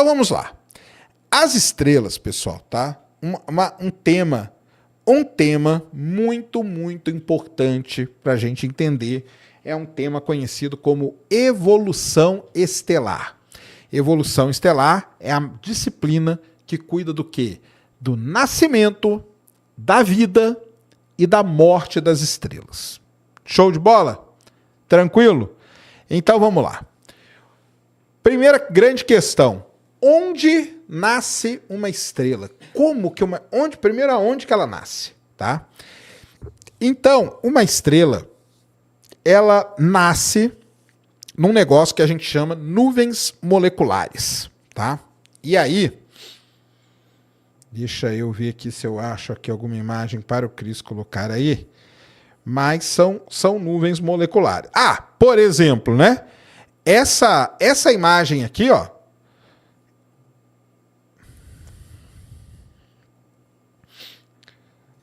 Então vamos lá. As estrelas, pessoal, tá? Um tema muito, muito importante para a gente entender. É um tema conhecido como evolução estelar. Evolução estelar é a disciplina que cuida do quê? Do nascimento, da vida e da morte das estrelas. Show de bola? Tranquilo? Então vamos lá. Primeira grande questão. Onde nasce uma estrela? Primeiro, aonde que ela nasce, tá? Então, uma estrela, ela nasce num negócio que a gente chama nuvens moleculares, tá? E aí, deixa eu ver aqui se eu acho aqui alguma imagem para o Cris colocar aí, mas são nuvens moleculares. Ah, por exemplo, né? Essa imagem aqui, ó,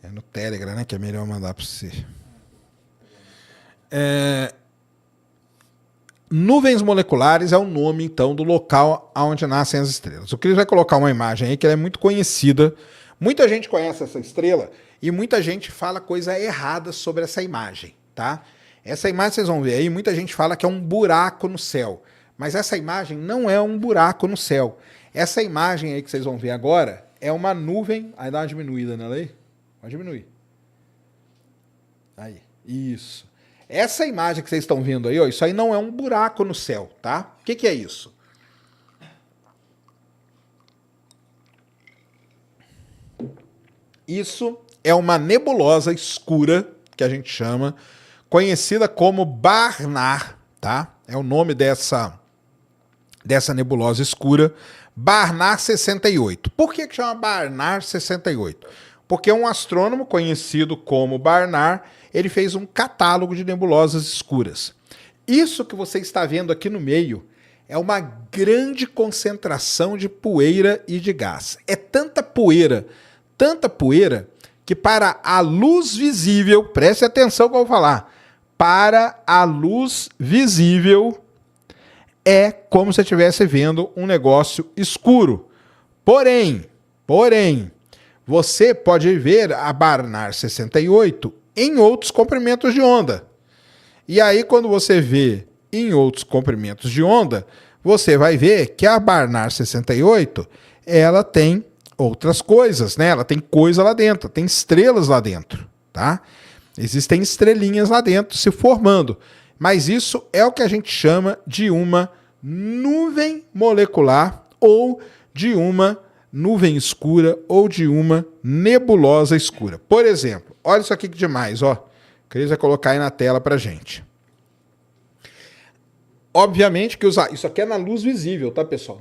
é no Telegram, né, que é melhor mandar para você. Nuvens moleculares é o nome, então, do local onde nascem as estrelas. O Cris vai colocar uma imagem aí que ela é muito conhecida. Muita gente conhece essa estrela e muita gente fala coisa errada sobre essa imagem, tá? Essa imagem, vocês vão ver aí, muita gente fala que é um buraco no céu. Mas essa imagem não é um buraco no céu. Essa imagem aí que vocês vão ver agora é uma nuvem... Aí dá uma diminuída nela aí. Pode diminuir. Aí, isso. Essa imagem que vocês estão vendo aí, ó, isso aí não é um buraco no céu, tá? O que é isso? Isso é uma nebulosa escura, que a gente chama, conhecida como Barnard, tá? É o nome dessa nebulosa escura, Barnard 68. Por que chama Barnard 68? Porque um astrônomo conhecido como Barnard, ele fez um catálogo de nebulosas escuras. Isso que você está vendo aqui no meio é uma grande concentração de poeira e de gás. É tanta poeira, que para a luz visível, preste atenção que eu vou falar, para a luz visível é como se você estivesse vendo um negócio escuro. Porém, você pode ver a Barnard 68 em outros comprimentos de onda. E aí, quando você vê em outros comprimentos de onda, você vai ver que a Barnard 68, ela tem outras coisas, né? Ela tem coisa lá dentro, tem estrelas lá dentro, tá? Existem estrelinhas lá dentro se formando. Mas isso é o que a gente chama de uma nuvem molecular ou de uma nuvem escura ou de uma nebulosa escura. Por exemplo, olha isso aqui que demais, ó. O Cris vai colocar aí na tela pra gente. Obviamente que isso aqui é na luz visível, tá, pessoal?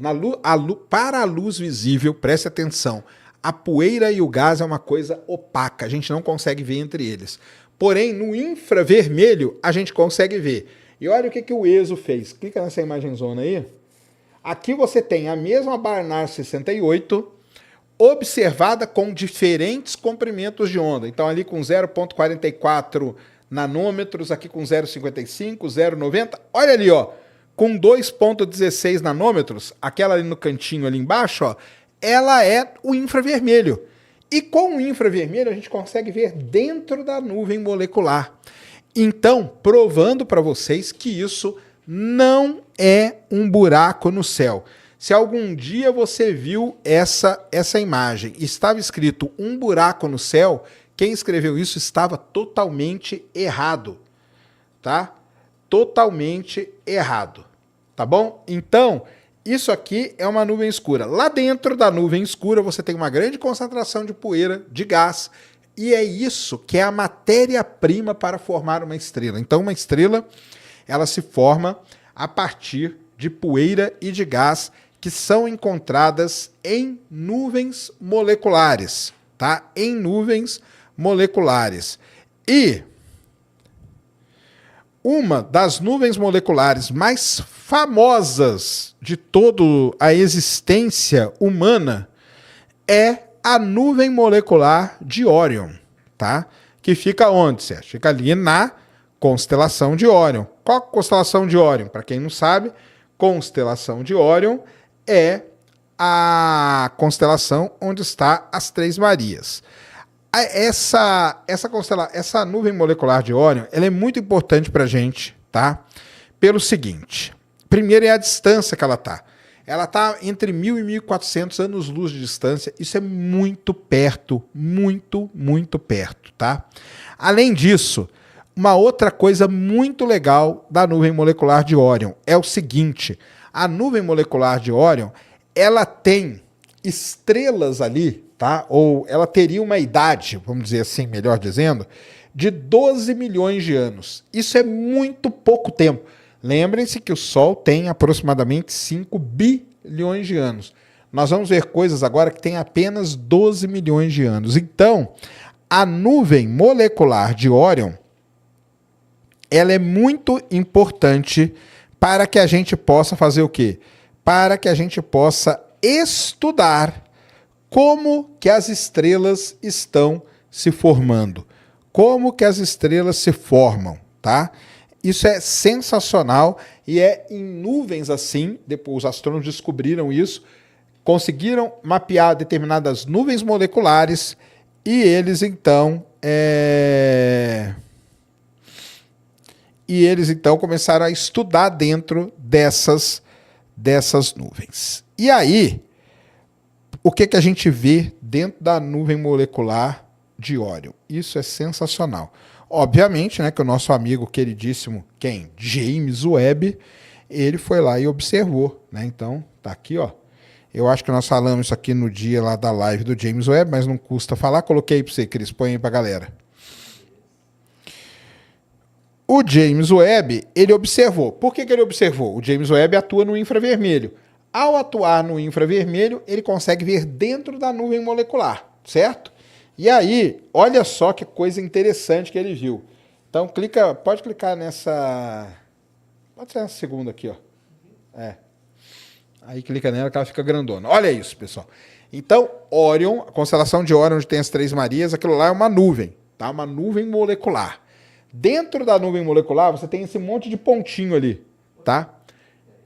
Para a luz visível, preste atenção, a poeira e o gás é uma coisa opaca, a gente não consegue ver entre eles. Porém, no infravermelho, a gente consegue ver. E olha o que o ESO fez. Clica nessa imagenzona aí. Aqui você tem a mesma Barnard 68, observada com diferentes comprimentos de onda. Então, ali com 0,44 nanômetros, aqui com 0,55, 0,90. Olha ali, ó, com 2,16 nanômetros, aquela ali no cantinho ali embaixo, ó, ela é o infravermelho. E com o infravermelho a gente consegue ver dentro da nuvem molecular. Então, provando para vocês que isso não é um buraco no céu. Se algum dia você viu essa imagem e estava escrito um buraco no céu, quem escreveu isso estava totalmente errado, tá? Totalmente errado, tá bom? Então, isso aqui é uma nuvem escura. Lá dentro da nuvem escura você tem uma grande concentração de poeira, de gás, e é isso que é a matéria-prima para formar uma estrela. Então, uma estrela, ela se forma a partir de poeira e de gás que são encontradas em nuvens moleculares, tá? Em nuvens moleculares. E uma das nuvens moleculares mais famosas de toda a existência humana é a nuvem molecular de Órion, tá? Que fica onde, Sérgio? Fica ali na constelação de Órion. Qual a constelação de Órion? Para quem não sabe, constelação de Órion é a constelação onde está as Três Marias. Essa nuvem molecular de Órion, ela é muito importante para a gente, tá? Pelo seguinte, primeiro é a distância que ela está. Ela está entre 1.000 e 1.400 anos-luz de distância. Isso é muito perto, muito, muito perto, tá? Além disso, uma outra coisa muito legal da nuvem molecular de Órion é o seguinte, a nuvem molecular de Órion, ela tem estrelas ali, tá? Ou ela teria uma idade, vamos dizer assim, melhor dizendo, de 12 milhões de anos. Isso é muito pouco tempo. Lembrem-se que o Sol tem aproximadamente 5 bilhões de anos. Nós vamos ver coisas agora que têm apenas 12 milhões de anos. Então, a nuvem molecular de Órion, ela é muito importante para que a gente possa fazer o quê? Para que a gente possa estudar como que as estrelas estão se formando. Como que as estrelas se formam, tá? Isso é sensacional e é em nuvens assim, depois os astrônomos descobriram isso, conseguiram mapear determinadas nuvens moleculares e eles então começaram a estudar dentro dessas nuvens. E aí, o que a gente vê dentro da nuvem molecular de Órion? Isso é sensacional. Obviamente, né, que o nosso amigo queridíssimo, James Webb, ele foi lá e observou, né? Então, tá aqui, ó. Eu acho que nós falamos isso aqui no dia lá da live do James Webb, mas não custa falar. Coloquei para você, Cris, põe aí pra galera. O James Webb, ele observou. Por que ele observou? O James Webb atua no infravermelho. Ao atuar no infravermelho, ele consegue ver dentro da nuvem molecular, certo? E aí, olha só que coisa interessante que ele viu. Então, pode clicar nessa... Pode ser nessa segunda aqui, ó. Aí clica nela que ela fica grandona. Olha isso, pessoal. Então, Órion, a constelação de Órion, onde tem as Três Marias, aquilo lá é uma nuvem, tá? Uma nuvem molecular. Dentro da nuvem molecular, você tem esse monte de pontinho ali, tá?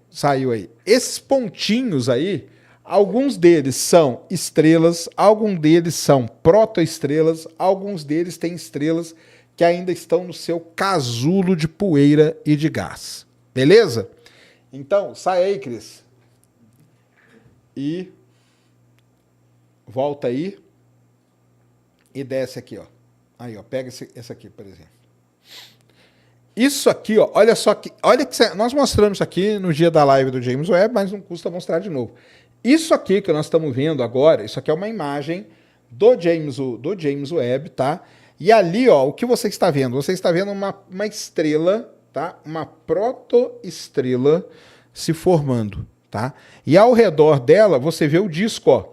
Saiu aí. Esses pontinhos aí, alguns deles são estrelas, alguns deles são protoestrelas, alguns deles têm estrelas que ainda estão no seu casulo de poeira e de gás. Beleza? Então, sai aí, Cris. E volta aí e desce aqui, ó. Aí, ó, pega esse aqui, por exemplo. Isso aqui, ó, olha só que, nós mostramos isso aqui no dia da live do James Webb, mas não custa mostrar de novo. Isso aqui que nós estamos vendo agora, isso aqui é uma imagem do James Webb, tá? E ali, ó, o que você está vendo? Você está vendo uma estrela, tá? Uma protoestrela se formando, tá? E ao redor dela, você vê o disco, ó.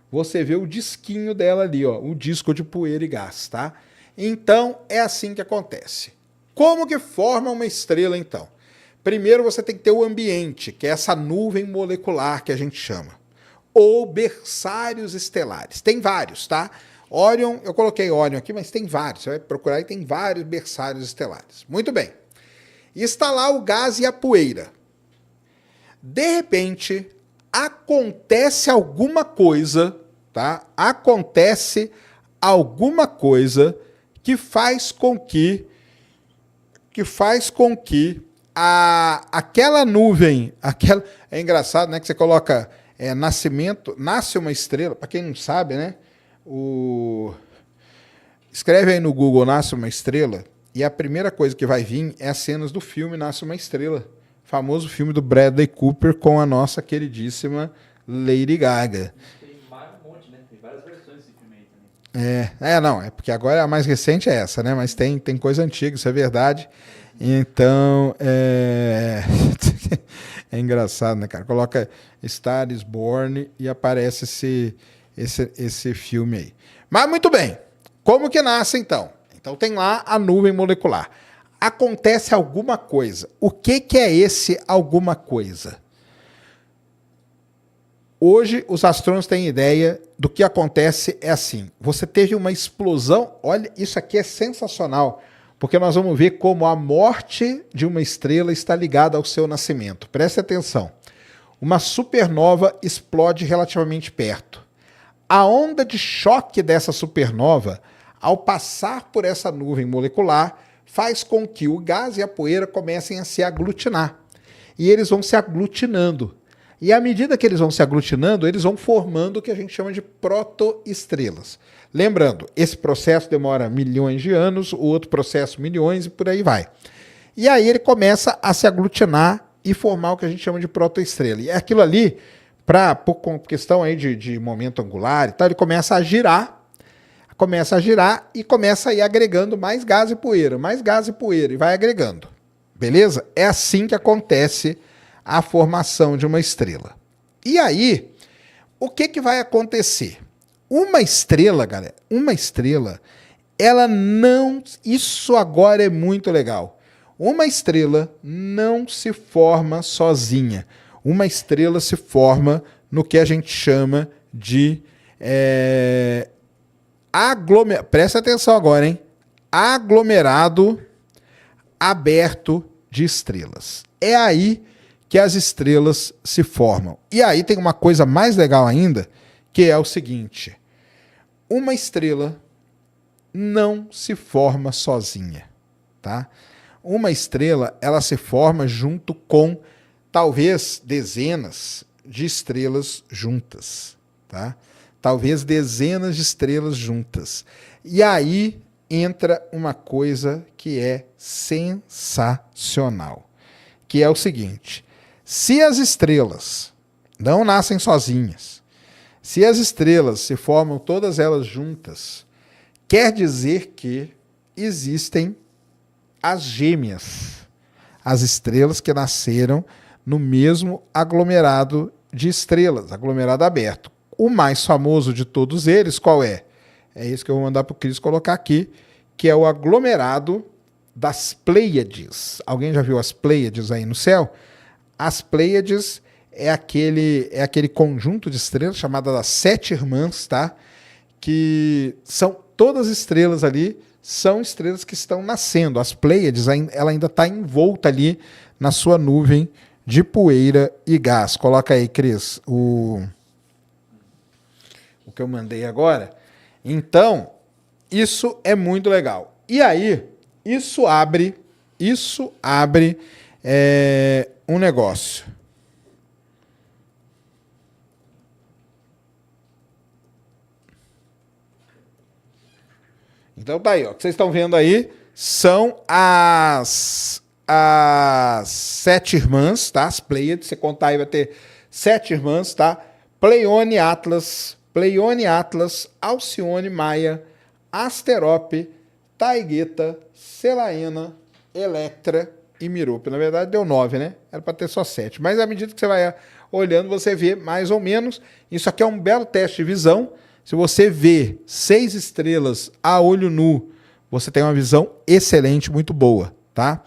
Você vê o disquinho dela ali, ó, o disco de poeira e gás, tá? Então, é assim que acontece. Como que forma uma estrela, então? Primeiro você tem que ter o ambiente, que é essa nuvem molecular que a gente chama. Ou berçários estelares. Tem vários, tá? Órion, eu coloquei Órion aqui, mas tem vários. Você vai procurar e tem vários berçários estelares. Muito bem. E está lá o gás e a poeira. De repente, acontece alguma coisa, tá? Acontece alguma coisa que faz com que aquela nuvem, é engraçado, né, que você coloca nasce uma estrela, para quem não sabe, né, escreve aí no Google, nasce uma estrela, e a primeira coisa que vai vir é as cenas do filme Nasce uma Estrela, famoso filme do Bradley Cooper com a nossa queridíssima Lady Gaga. Tem um monte, né? Tem várias versões desse filme aí também. Não, é porque agora a mais recente é essa, né? Mas tem coisa antiga, isso é verdade. Então, é engraçado, né, cara? Coloca Star is Born e aparece esse filme aí. Mas muito bem, como que nasce então? Então tem lá a nuvem molecular. Acontece alguma coisa. O que é esse alguma coisa? Hoje, os astrônomos têm ideia do que acontece é assim. Você teve uma explosão. Olha, isso aqui é sensacional, porque nós vamos ver como a morte de uma estrela está ligada ao seu nascimento. Preste atenção. uma supernova explode relativamente perto. A onda de choque dessa supernova, ao passar por essa nuvem molecular, faz com que o gás e a poeira comecem a se aglutinar. E eles vão se aglutinando. E à medida que eles vão se aglutinando, eles vão formando o que a gente chama de protoestrelas. Lembrando, esse processo demora milhões de anos, o outro processo milhões e por aí vai. E aí ele começa a se aglutinar e formar o que a gente chama de protoestrela. E aquilo ali, por questão aí de momento angular e tal, ele começa a girar e começa a ir agregando mais gás e poeira, e vai agregando. Beleza? É assim que acontece a formação de uma estrela. E aí, o que vai acontecer? Uma estrela, galera, ela não... Isso agora é muito legal. Uma estrela não se forma sozinha. Uma estrela se forma no que a gente chama de presta atenção agora, hein? Aglomerado aberto de estrelas. É aí que as estrelas se formam. E aí tem uma coisa mais legal ainda, que é o seguinte: uma estrela não se forma sozinha, tá? Uma estrela, ela se forma junto com talvez dezenas de estrelas juntas, tá? Talvez dezenas de estrelas juntas. E aí entra uma coisa que é sensacional, que é o seguinte: se as estrelas não nascem sozinhas, se as estrelas se formam todas elas juntas, quer dizer que existem as gêmeas, as estrelas que nasceram no mesmo aglomerado de estrelas, aglomerado aberto. O mais famoso de todos eles, qual é? É isso que eu vou mandar para o Cris colocar aqui, que é o aglomerado das Pleiades. Alguém já viu as Pleiades aí no céu? As Pleiades é aquele conjunto de estrelas chamada das Sete Irmãs, tá? Que são todas estrelas ali, são estrelas que estão nascendo. As Pleiades, ela ainda está envolta ali na sua nuvem de poeira e gás. Coloca aí, Cris, o que eu mandei agora. Então, isso é muito legal. E aí, isso abre um negócio. Então tá aí, ó. O que vocês estão vendo aí são as sete irmãs, tá? As Pleiades. Você contar aí vai ter 7 irmãs, tá? Pleione, Atlas, Alcione, Maia, Asterope, Taigueta, Selaena, Electra e Mirope. Na verdade deu 9, né? Era para ter só 7. Mas à medida que você vai olhando, você vê mais ou menos. Isso aqui é um belo teste de visão. Se você vê 6 estrelas a olho nu, você tem uma visão excelente, muito boa, tá?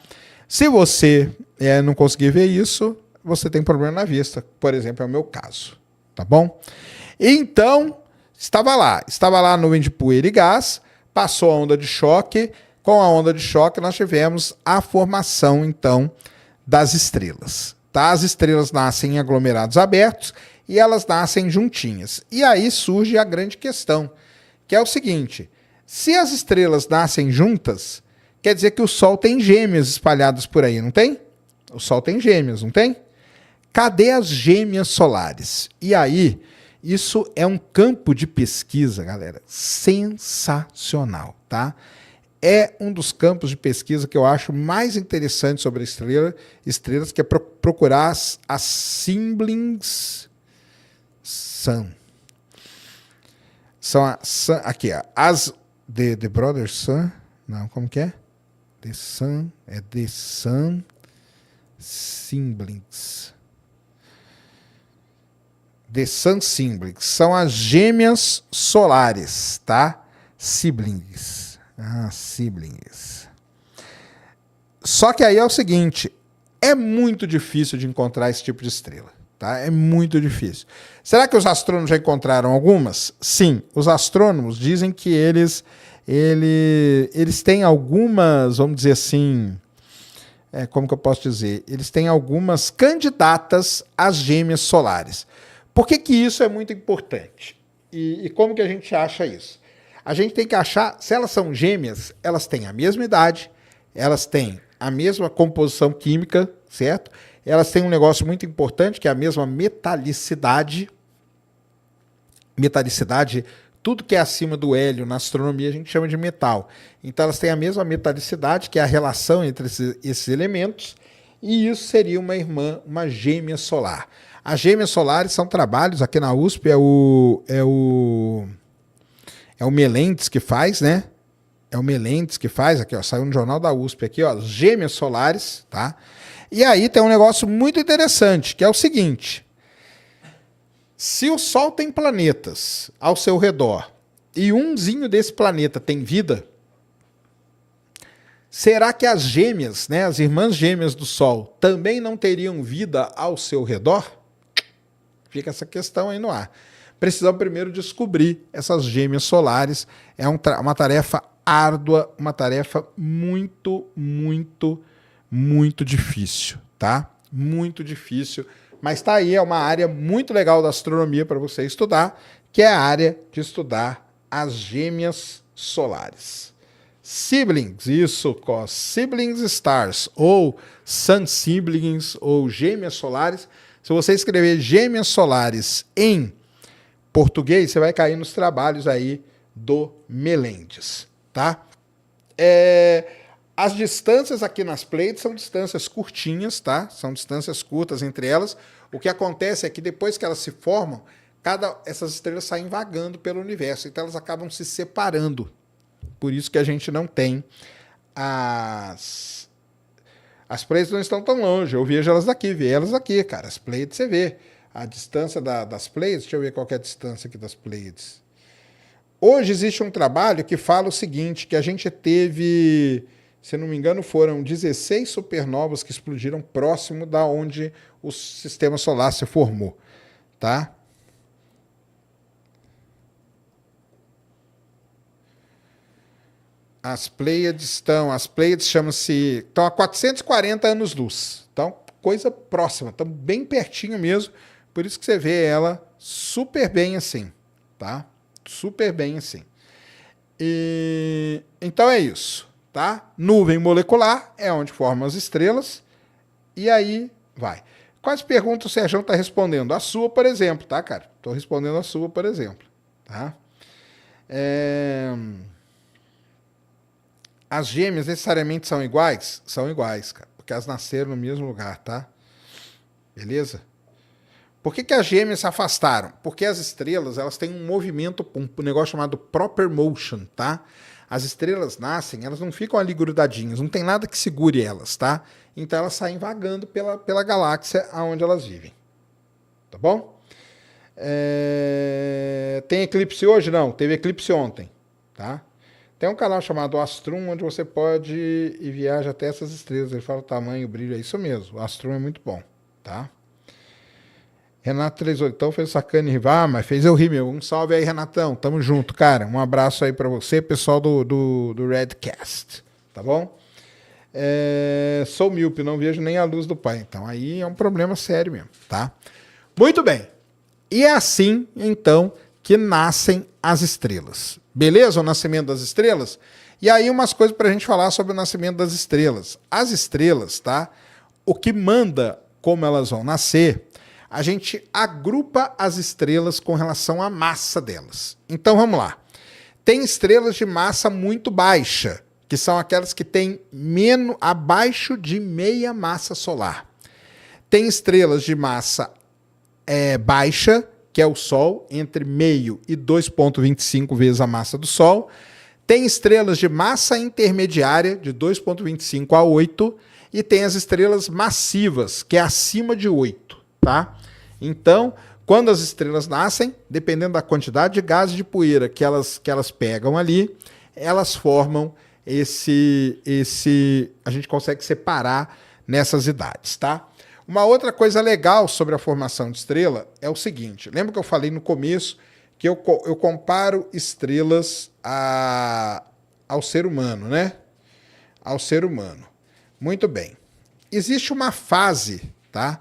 Se você não conseguir ver isso, você tem problema na vista. Por exemplo, é o meu caso, tá bom? Então, estava lá a nuvem de poeira e gás, passou a onda de choque. Com a onda de choque, nós tivemos a formação, então, das estrelas. Tá? As estrelas nascem em aglomerados abertos e elas nascem juntinhas. E aí surge a grande questão, que é o seguinte: se as estrelas nascem juntas, quer dizer que o Sol tem gêmeas espalhadas por aí, não tem? O Sol tem gêmeas, não tem? Cadê as gêmeas solares? E aí, isso é um campo de pesquisa, galera, sensacional, tá? É um dos campos de pesquisa que eu acho mais interessante sobre estrelas, que é procurar as siblings sun. São aqui, ó, as The Brother Sun, não, como que é? The Sun Siblings. The Sun Siblings. São as gêmeas solares, tá? Siblings. Siblings. Só que aí é o seguinte, é muito difícil de encontrar esse tipo de estrela, tá? É muito difícil. Será que os astrônomos já encontraram algumas? Sim, os astrônomos dizem que eles têm algumas, vamos dizer assim, como que eu posso dizer? Eles têm algumas candidatas às gêmeas solares. Por que que isso é muito importante? E como que a gente acha isso? A gente tem que achar, se elas são gêmeas, elas têm a mesma idade, elas têm a mesma composição química, certo? Elas têm um negócio muito importante, que é a mesma metalicidade. Metalicidade, tudo que é acima do hélio na astronomia a gente chama de metal. Então elas têm a mesma metalicidade, que é a relação entre esses elementos, e isso seria uma irmã, uma gêmea solar. As gêmeas solares são trabalhos, aqui na USP é o Melendes que faz, né? É o Melendes que faz, aqui ó, saiu no jornal da USP aqui, ó, gêmeas solares, tá? E aí tem um negócio muito interessante, que é o seguinte: se o Sol tem planetas ao seu redor e umzinho desse planeta tem vida, será que as gêmeas, né, as irmãs gêmeas do Sol, também não teriam vida ao seu redor? Fica essa questão aí no ar. Precisamos primeiro descobrir essas gêmeas solares. É uma tarefa árdua, uma tarefa muito, muito, muito difícil, tá? Muito difícil. Mas tá aí, é uma área muito legal da astronomia para você estudar, que é a área de estudar as gêmeas solares. Siblings, isso, Siblings Stars, ou Sun Siblings, ou gêmeas solares. Se você escrever gêmeas solares em português, você vai cair nos trabalhos aí do Melendes, tá? As distâncias aqui nas Pleiades são distâncias curtinhas, tá? São distâncias curtas entre elas. O que acontece é que depois que elas se formam, essas estrelas saem vagando pelo universo, então elas acabam se separando. Por isso que a gente não tem as Pleiades não estão tão longe, eu vejo elas daqui, vê elas aqui, cara. As Pleiades você vê. A distância das Pleiades, deixa eu ver qual que é a distância aqui das Pleiades. Hoje existe um trabalho que fala o seguinte, que a gente teve, se não me engano, foram 16 supernovas que explodiram próximo da onde o sistema solar se formou, tá? As Pleiades estão a 440 anos-luz. Então, coisa próxima, estão bem pertinho mesmo. Por isso que você vê ela super bem assim, tá? Super bem assim. Então é isso, tá? Nuvem molecular é onde formam as estrelas. E aí vai. Quais perguntas o Sérgio está respondendo? A sua, por exemplo, tá, cara? Estou respondendo a sua, por exemplo, tá? As gêmeas necessariamente são iguais? São iguais, cara, porque elas nasceram no mesmo lugar, tá? Beleza? Por que as gêmeas se afastaram? Porque as estrelas, elas têm um movimento, um negócio chamado proper motion, tá? As estrelas nascem, elas não ficam ali grudadinhas, não tem nada que segure elas, tá? Então elas saem vagando pela galáxia onde elas vivem. Tá bom? Tem eclipse hoje? Não, teve eclipse ontem, tá? Tem um canal chamado Astrum, onde você pode ir viaja até essas estrelas. Ele fala o tamanho, o brilho, é isso mesmo. O Astrum é muito bom, tá? Renato 38 fez sacana e rival, mas fez eu rir, meu. Um salve aí, Renatão. Tamo junto, cara. Um abraço aí pra você, pessoal do Redcast, tá bom? Sou míope, não vejo nem a luz do pai. Então aí é um problema sério mesmo, tá? Muito bem. E é assim, então, que nascem as estrelas. Beleza? O nascimento das estrelas? E aí umas coisas pra gente falar sobre o nascimento das estrelas. As estrelas, tá? O que manda como elas vão nascer, a gente agrupa as estrelas com relação à massa delas. Então vamos lá. Tem estrelas de massa muito baixa, que são aquelas que têm abaixo de meia massa solar. Tem estrelas de massa baixa, que é o Sol, entre meio e 2,25 vezes a massa do Sol. Tem estrelas de massa intermediária, de 2,25 a 8, e tem as estrelas massivas, que é acima de 8, tá? Então, quando as estrelas nascem, dependendo da quantidade de gás e de poeira que elas pegam ali, elas formam a gente consegue separar nessas idades, tá? Uma outra coisa legal sobre a formação de estrela é o seguinte, lembra que eu falei no começo que eu comparo estrelas ao ser humano, né? Ao ser humano. Muito bem. existe uma fase, tá?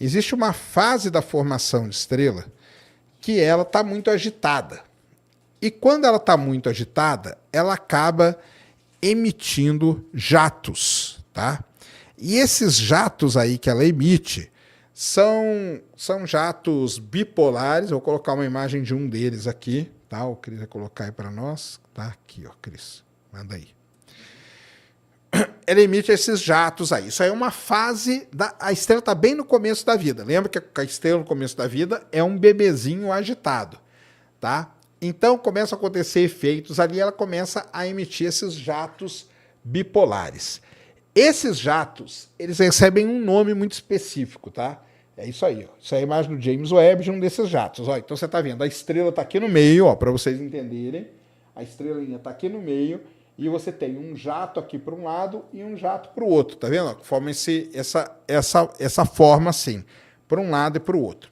Existe uma fase da formação de estrela que ela está muito agitada. E quando ela está muito agitada, ela acaba emitindo jatos, tá? E esses jatos aí que ela emite são jatos bipolares. Vou colocar uma imagem de um deles aqui, tá? O Cris vai colocar aí para nós. Tá aqui, ó, Cris. Manda aí. Ele emite esses jatos aí. Isso aí é uma fase a estrela está bem no começo da vida. Lembra que a estrela no começo da vida é um bebezinho agitado, tá? Então começam a acontecer efeitos ali, ela começa a emitir esses jatos bipolares. Esses jatos, eles recebem um nome muito específico, tá? É isso aí, ó. Isso é a imagem do James Webb de um desses jatos. Ó. Então você está vendo, a estrela está aqui no meio, ó, para vocês entenderem. A estrelinha está aqui no meio e você tem um jato aqui para um lado e um jato para o outro, tá vendo? Forma essa forma assim, para um lado e para o outro.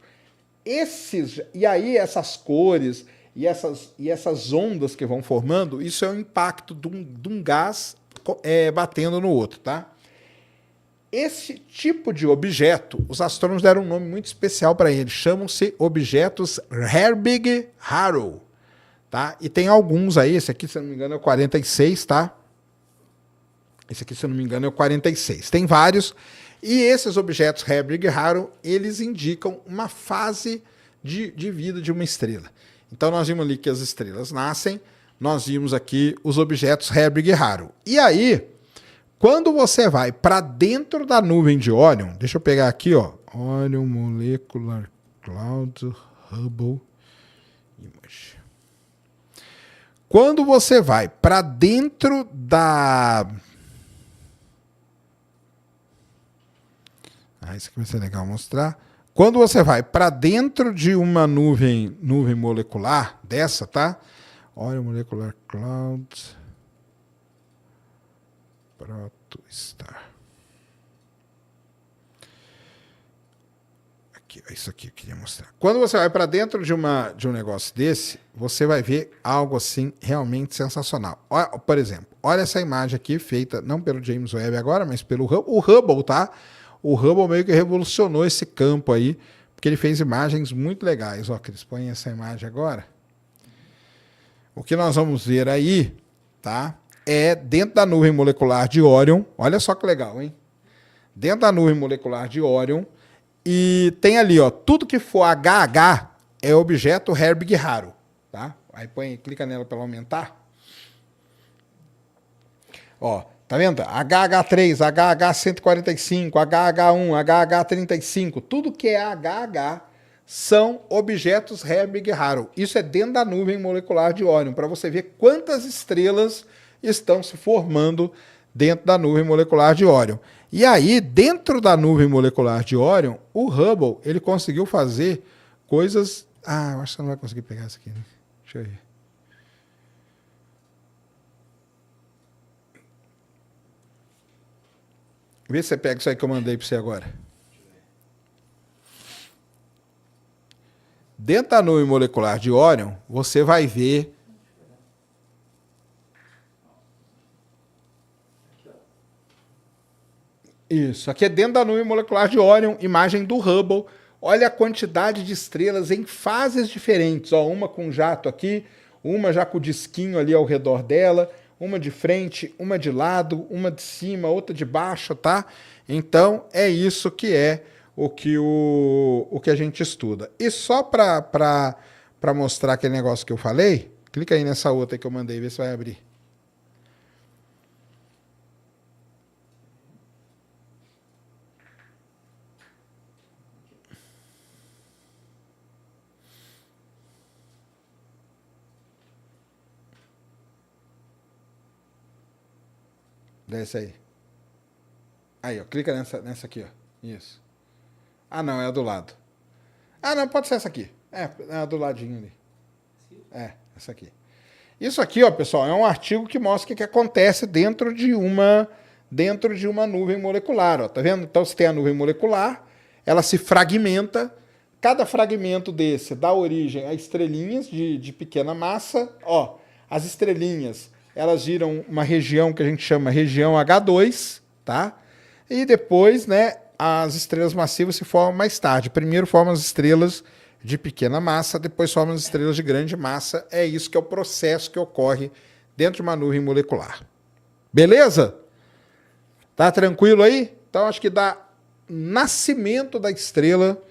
E aí essas cores e essas ondas que vão formando, isso é o impacto de um gás batendo no outro, tá? Esse tipo de objeto, os astrônomos deram um nome muito especial para ele, chamam-se objetos Herbig-Haro, tá? E tem alguns aí, esse aqui, se eu não me engano, é o 46, tá? Esse aqui, se eu não me engano, é o 46. Tem vários, e esses objetos Herbig-Haro, eles indicam uma fase de vida de uma estrela. Então, nós vimos ali que as estrelas nascem, nós vimos aqui os objetos Herbig-Haro. E aí, quando você vai para dentro da nuvem de Órion, deixa eu pegar aqui, ó, Orion Molecular Cloud Hubble Image. Quando você vai para dentro da... isso aqui vai ser legal mostrar. Quando você vai para dentro de uma nuvem molecular dessa, tá? Orion Molecular Cloud Protostar. Aqui, é isso aqui que eu queria mostrar. Quando você vai para dentro de um negócio desse, você vai ver algo assim realmente sensacional. Olha, por exemplo, olha essa imagem aqui feita não pelo James Webb agora, mas pelo Hubble, tá? O Hubble meio que revolucionou esse campo aí, porque ele fez imagens muito legais. Ó, que eles põem essa imagem agora. O que nós vamos ver aí, tá? É dentro da nuvem molecular de Órion. Olha só que legal, hein? Dentro da nuvem molecular de Órion. E tem ali, ó, tudo que for HH é objeto Herbig-Haro, tá? Aí clica nela para aumentar. Ó, tá vendo? HH3, HH145, HH1, HH35, tudo que é HH são objetos Herbig-Haro. Isso é dentro da nuvem molecular de Órion, para você ver quantas estrelas estão se formando dentro da nuvem molecular de Órion. E aí, dentro da nuvem molecular de Órion, o Hubble, ele conseguiu fazer coisas... eu acho que você não vai conseguir pegar isso aqui, né? Deixa eu ver. Vê se você pega isso aí que eu mandei para você agora. Dentro da nuvem molecular de Órion, você vai ver... Isso, aqui é dentro da nuvem molecular de Órion, imagem do Hubble. Olha a quantidade de estrelas em fases diferentes. Ó, uma com jato aqui, uma já com o disquinho ali ao redor dela, uma de frente, uma de lado, uma de cima, outra de baixo, tá? Então, é isso que é o que a gente estuda. E só para mostrar aquele negócio que eu falei, clica aí nessa outra que eu mandei, vê se vai abrir. Desce aí. Aí, ó, clica nessa aqui, ó. Isso. Ah, não, é a do lado. Ah, não, pode ser essa aqui. É a do ladinho ali. É, essa aqui. Isso aqui, ó, pessoal, é um artigo que mostra o que acontece dentro de uma nuvem molecular, ó. Tá vendo? Então, você tem a nuvem molecular, ela se fragmenta. Cada fragmento desse dá origem a estrelinhas de pequena massa. Ó, as estrelinhas, elas viram uma região que a gente chama região H2, tá? E depois, né, as estrelas massivas se formam mais tarde. Primeiro formam as estrelas de pequena massa, depois formam as estrelas de grande massa. É isso que é o processo que ocorre dentro de uma nuvem molecular. Beleza? Tá tranquilo aí? Então, acho que da nascimento da estrela,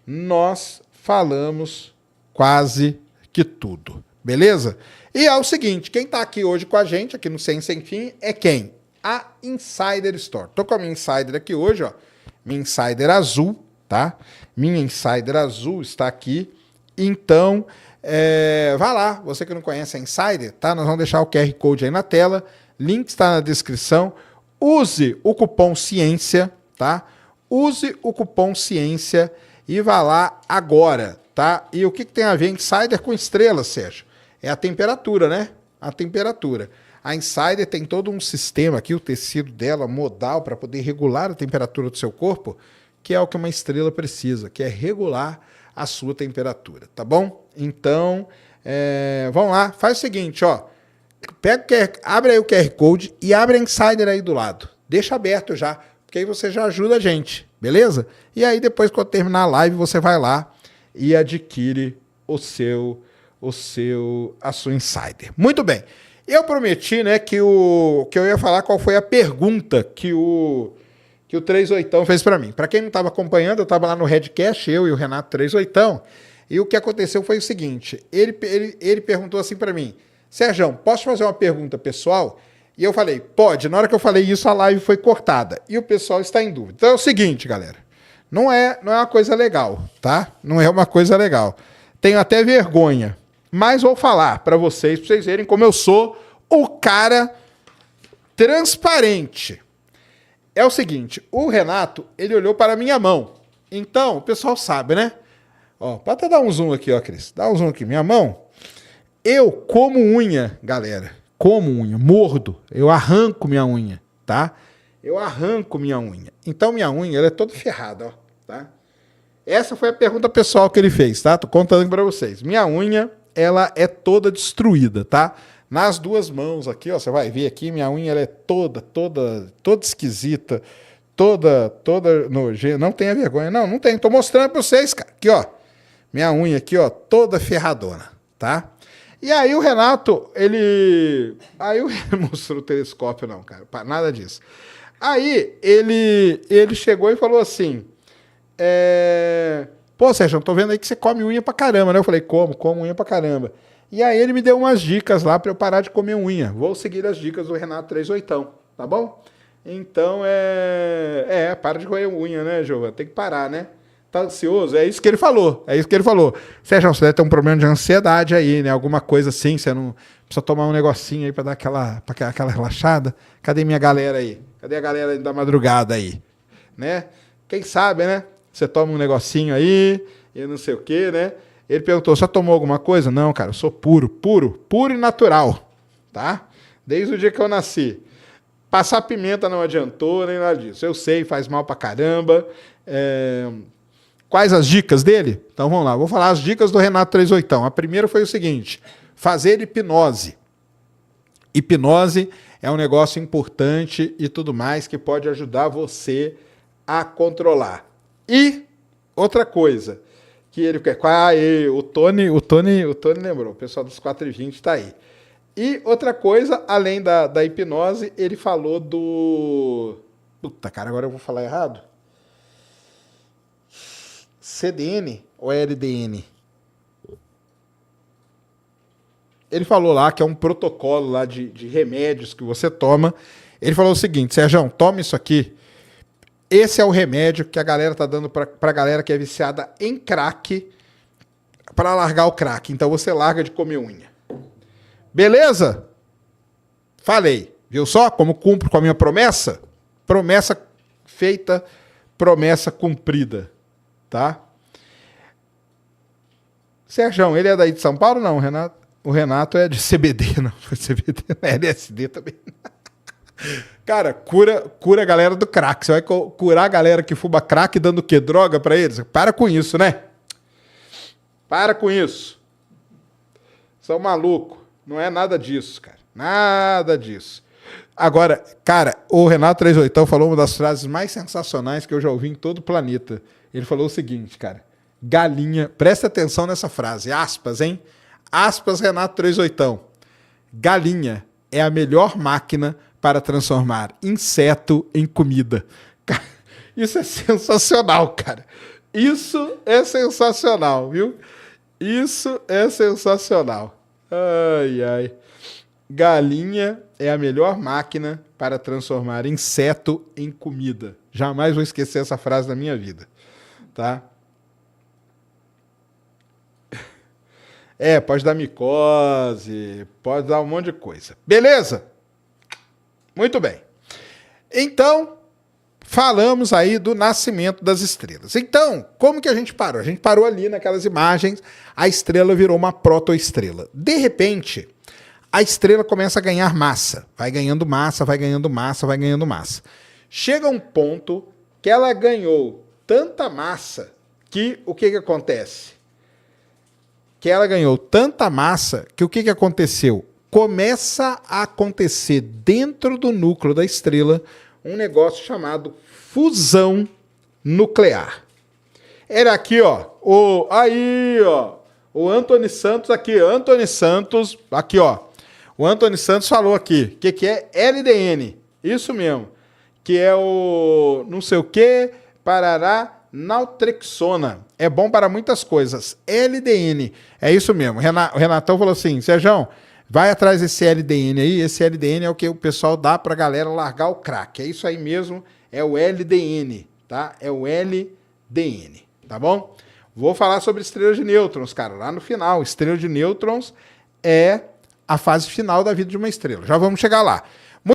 nós falamos quase que tudo. Beleza? E é o seguinte, quem está aqui hoje com a gente, aqui no Ciência Sem Fim, é quem? A Insider Store. Tô com a minha Insider aqui hoje, ó. Minha Insider azul, tá? Minha Insider azul está aqui. Então, vá lá. Você que não conhece a Insider, tá? Nós vamos deixar o QR Code aí na tela. Link está na descrição. Use o cupom CIência, tá? Use o cupom CIência e vá lá agora, tá? E o que tem a ver Insider com estrela, Sérgio? É a temperatura, né? A temperatura. A Insider tem todo um sistema aqui, o tecido dela modal para poder regular a temperatura do seu corpo, que é o que uma estrela precisa, que é regular a sua temperatura, tá bom? Então, vamos lá, faz o seguinte, ó. Abre aí o QR Code e abre a Insider aí do lado. Deixa aberto já, porque aí você já ajuda a gente, beleza? E aí depois, quando terminar a live, você vai lá e adquire a sua Insider. Muito bem. Eu prometi, né, que eu ia falar qual foi a pergunta que o 38 fez para mim. Para quem não estava acompanhando, eu estava lá no Redcast, eu e o Renato 38, e o que aconteceu foi o seguinte, ele perguntou assim para mim, Sérgio, posso fazer uma pergunta pessoal? E eu falei, pode. Na hora que eu falei isso, a live foi cortada. E o pessoal está em dúvida. Então é o seguinte, galera, não é uma coisa legal, tá? Não é uma coisa legal. Tenho até vergonha. Mas vou falar para vocês verem como eu sou o cara transparente. É o seguinte, o Renato, ele olhou para a minha mão. Então, o pessoal sabe, né? Ó, pode até dar um zoom aqui, ó, Cris. Dá um zoom aqui. Minha mão, eu como unha, galera. Como unha, mordo. Eu arranco minha unha, tá? Eu arranco minha unha. Então, minha unha, ela é toda ferrada, ó, tá? Essa foi a pergunta pessoal que ele fez, tá? Tô contando para vocês. Minha unha, ela é toda destruída, tá? Nas duas mãos aqui, ó, você vai ver aqui, minha unha ela é toda esquisita, toda nojenta. Não tenha vergonha, não tem. Tô mostrando para vocês, cara. Aqui, ó. Minha unha aqui, ó, toda ferradona, tá? E aí o Renato, ele mostrou o telescópio, não, cara, nada disso. Aí ele chegou e falou assim, pô, Sérgio, eu tô vendo aí que você come unha pra caramba, né? Eu falei, como unha pra caramba. E aí ele me deu umas dicas lá pra eu parar de comer unha. Vou seguir as dicas do Renato 38, tá bom? Então, para de roer unha, né, Giovana? Tem que parar, né? Tá ansioso? É isso que ele falou. Sérgio, você deve ter um problema de ansiedade aí, né? Alguma coisa assim, você não precisa tomar um negocinho aí pra dar aquela relaxada. Cadê minha galera aí? Cadê a galera da madrugada aí? Né? Quem sabe, né? Você toma um negocinho aí, e não sei o quê, né? Ele perguntou, você tomou alguma coisa? Não, cara, eu sou puro e natural, tá? Desde o dia que eu nasci. Passar pimenta não adiantou, nem nada disso. Eu sei, faz mal pra caramba. Quais as dicas dele? Então vamos lá, vou falar as dicas do Renato 38. A primeira foi o seguinte, fazer hipnose. Hipnose é um negócio importante e tudo mais que pode ajudar você a controlar. E outra coisa que ele quer. O Tony lembrou, o pessoal dos 4h20 está aí. E outra coisa, além da hipnose, ele falou do... Puta, cara, agora eu vou falar errado. CDN ou LDN? Ele falou lá que é um protocolo lá de remédios que você toma. Ele falou o seguinte, Sérgio, toma isso aqui. Esse é o remédio que a galera tá dando pra galera que é viciada em crack para largar o crack. Então você larga de comer unha. Beleza? Falei. Viu só como cumpro com a minha promessa? Promessa feita, promessa cumprida. Tá? Sérgio, ele é daí de São Paulo? Não, Renato. O Renato é de CBD, não. CBD, não é LSD também. Cara, cura a galera do crack. Você vai curar a galera que fuma crack dando o quê? Droga pra eles? Para com isso, né? Para com isso. São maluco. Não é nada disso, cara. Nada disso. Agora, cara, o Renato 38 falou uma das frases mais sensacionais que eu já ouvi em todo o planeta. Ele falou o seguinte, cara. Galinha, presta atenção nessa frase, aspas, hein? Aspas, Renato 38. Galinha é a melhor máquina para transformar inseto em comida. Cara, isso é sensacional, cara. Isso é sensacional, viu? Isso é sensacional. Ai, ai. Galinha é a melhor máquina para transformar inseto em comida. Jamais vou esquecer essa frase na minha vida. Tá? Pode dar micose, pode dar um monte de coisa. Beleza? Muito bem. Então, falamos aí do nascimento das estrelas. Então, como que a gente parou? A gente parou ali naquelas imagens, a estrela virou uma protoestrela. De repente, a estrela começa a ganhar massa. Vai ganhando massa, vai ganhando massa, vai ganhando massa. Chega um ponto que ela ganhou tanta massa que o que acontece? Que ela ganhou tanta massa que o que aconteceu? Começa a acontecer dentro do núcleo da estrela um negócio chamado fusão nuclear. Era aqui, ó, o Antony Santos aqui, aqui, ó. O Antony Santos falou aqui, o que é LDN? Isso mesmo, que é o não sei o que, parará, naltrexona. É bom para muitas coisas. LDN. É isso mesmo. O Renatão falou assim, Sérgio, vai atrás desse LDN aí. Esse LDN é o que o pessoal dá para a galera largar o crack. É isso aí mesmo. É o LDN, tá? É o LDN, tá bom? Vou falar sobre estrelas de nêutrons, cara, lá no final. Estrela de nêutrons é a fase final da vida de uma estrela. Já vamos chegar lá.